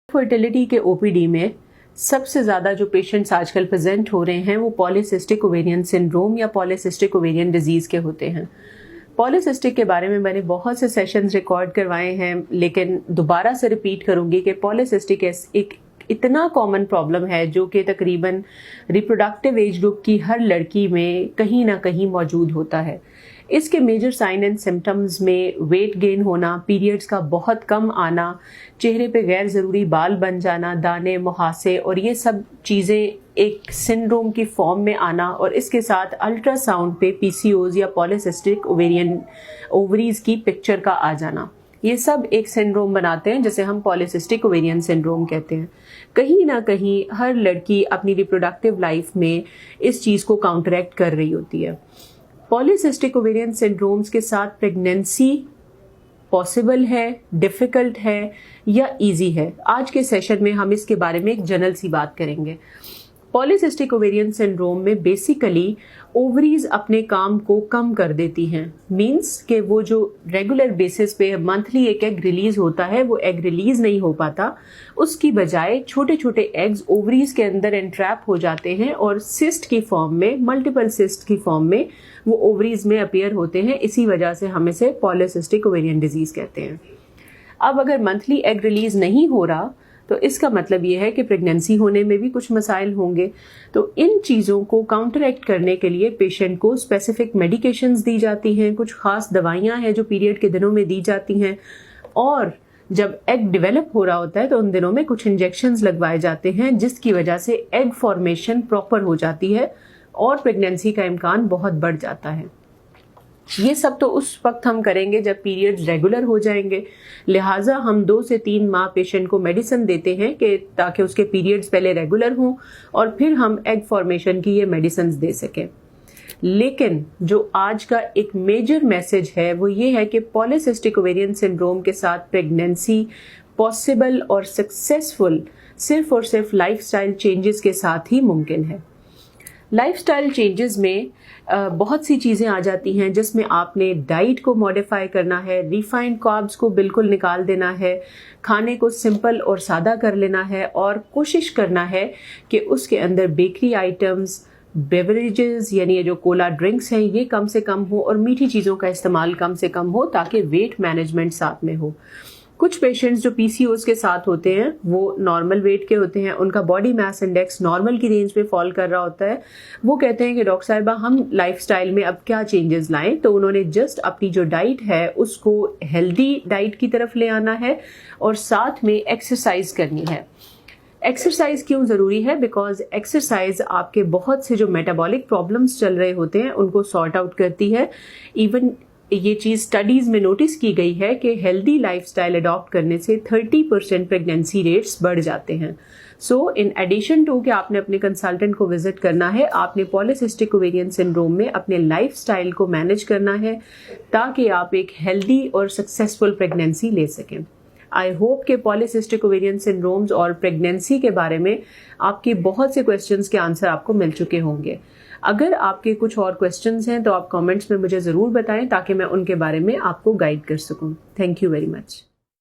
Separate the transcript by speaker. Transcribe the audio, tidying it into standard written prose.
Speaker 1: Fertility के OPD में सबसे ज़्यादा जो पेशेंट्स आजकल प्रेजेंट हो रहे हैं वो पॉलीसिस्टिक ओवेरियन सिंड्रोम या पॉलीसिस्टिक ओवेरियन डिजीज़ के होते हैं। पॉलीसिस्टिक के बारे में मैंने बहुत से सेशंस रिकॉर्ड करवाए हैं, लेकिन दोबारा से रिपीट करूंगी कि पॉलीसिस्टिक एक इतना कॉमन प्रॉब्लम है जो कि तकरीबन रिप्रोडक्टिव एज ग्रुप की हर लड़की में कहीं ना कहीं मौजूद होता है। इसके मेजर साइन एंड सिम्टम्स में वेट गेन होना, पीरियड्स का बहुत कम आना, चेहरे पे गैर ज़रूरी बाल बन जाना, दाने, मुहासे और ये सब चीज़ें एक सिंड्रोम की फॉर्म में आना और इसके साथ अल्ट्रासाउंड पे पीसीओज या पॉलीसिस्टिक ओवेरियन ओवरीज की पिक्चर का आ जाना, ये सब एक सिंड्रोम बनाते हैं जिसे हम पॉलीसिस्टिक ओवेरियन सिंड्रोम कहते हैं। कहीं ना कहीं हर लड़की अपनी रिप्रोडक्टिव लाइफ में इस चीज़ को काउंटरैक्ट कर रही होती है। पॉलीसिस्टिक ओवेरियन सिंड्रोम्स के साथ प्रेगनेंसी पॉसिबल है, डिफ़िकल्ट है या इजी है? आज के सेशन में हम इसके बारे में एक जनरल सी बात करेंगे। पॉलीसिस्टिक ओवेरियन सिंड्रोम में बेसिकली ओवरीज अपने काम को कम कर देती हैं। मींस कि वो जो रेगुलर बेसिस पे मंथली एक एग रिलीज होता है वो एग रिलीज नहीं हो पाता, उसकी बजाय छोटे छोटे एग्स ओवरीज के अंदर एंट्रैप हो जाते हैं और सिस्ट की फॉर्म में, मल्टीपल सिस्ट की फॉर्म में वो ओवरीज में अपीयर होते हैं। इसी वजह से हम इसे पॉलीसिस्टिक ओवेरियन डिजीज कहते हैं। अब अगर मंथली एग रिलीज नहीं हो रहा तो इसका मतलब ये है कि प्रेगनेंसी होने में भी कुछ मसाइल होंगे। तो इन चीज़ों को काउंटरैक्ट करने के लिए पेशेंट को स्पेसिफिक मेडिकेशंस दी जाती हैं, कुछ खास दवाइयाँ हैं जो पीरियड के दिनों में दी जाती हैं, और जब एग डेवलप हो रहा होता है तो उन दिनों में कुछ इंजेक्शंस लगवाए जाते हैं जिसकी वजह से एग फॉर्मेशन प्रॉपर हो जाती है और प्रेगनेंसी का इम्कान बहुत बढ़ जाता है। ये सब तो उस वक्त हम करेंगे जब पीरियड्स रेगुलर हो जाएंगे, लिहाजा हम 2 से 3 माह पेशेंट को मेडिसिन देते हैं कि ताकि उसके पीरियड्स पहले रेगुलर हों और फिर हम एग फॉर्मेशन की ये मेडिसिन दे सकें। लेकिन जो आज का एक मेजर मैसेज है वो ये है कि पॉलीसिस्टिक ओवेरियन सिंड्रोम के साथ प्रेगनेंसी पॉसिबल और सक्सेसफुल सिर्फ और सिर्फ लाइफस्टाइल चेंजेस के साथ ही मुमकिन है। लाइफस्टाइल चेंजेस में बहुत सी चीज़ें आ जाती हैं जिसमें आपने डाइट को मॉडिफाई करना है, रिफाइंड कार्ब्स को बिल्कुल निकाल देना है, खाने को सिंपल और सादा कर लेना है और कोशिश करना है कि उसके अंदर बेकरी आइटम्स, बेवरेजेस यानी ये जो कोला ड्रिंक्स हैं ये कम से कम हो और मीठी चीज़ों का इस्तेमाल कम से कम हो ताकि वेट मैनेजमेंट साथ में हो। कुछ पेशेंट्स जो पीसीओज के साथ होते हैं वो नॉर्मल वेट के होते हैं, उनका बॉडी मास इंडेक्स नॉर्मल की रेंज पे फॉल कर रहा होता है। वो कहते हैं कि डॉक्टर साहिबा हम लाइफस्टाइल में अब क्या चेंजेस लाएं, तो उन्होंने जस्ट अपनी जो डाइट है उसको हेल्दी डाइट की तरफ ले आना है और साथ में एक्सरसाइज करनी है। एक्सरसाइज क्यों ज़रूरी है? बिकॉज एक्सरसाइज आपके बहुत से जो मेटाबॉलिक प्रॉब्लम्स चल रहे होते हैं उनको सॉर्ट आउट करती है। इवन ये चीज़ स्टडीज़ में नोटिस की गई है कि हेल्दी लाइफस्टाइल अडॉप्ट करने से 30% प्रेगनेंसी रेट्स बढ़ जाते हैं। सो इन एडिशन टू कि आपने अपने कंसल्टेंट को विजिट करना है, आपने पॉलीसिस्टिक ओवेरियन सिंड्रोम में अपने लाइफस्टाइल को मैनेज करना है ताकि आप एक हेल्दी और सक्सेसफुल प्रेगनेंसी ले सकें। आई होप कि पॉलीसिस्टिक ओवेरियन सिंड्रोम्स और प्रेगनेंसी के बारे में आपके बहुत से क्वेश्चंस के आंसर आपको मिल चुके होंगे। अगर आपके कुछ और क्वेश्चंस हैं तो आप कमेंट्स में मुझे ज़रूर बताएं ताकि मैं उनके बारे में आपको गाइड कर सकूं। Thank you very much.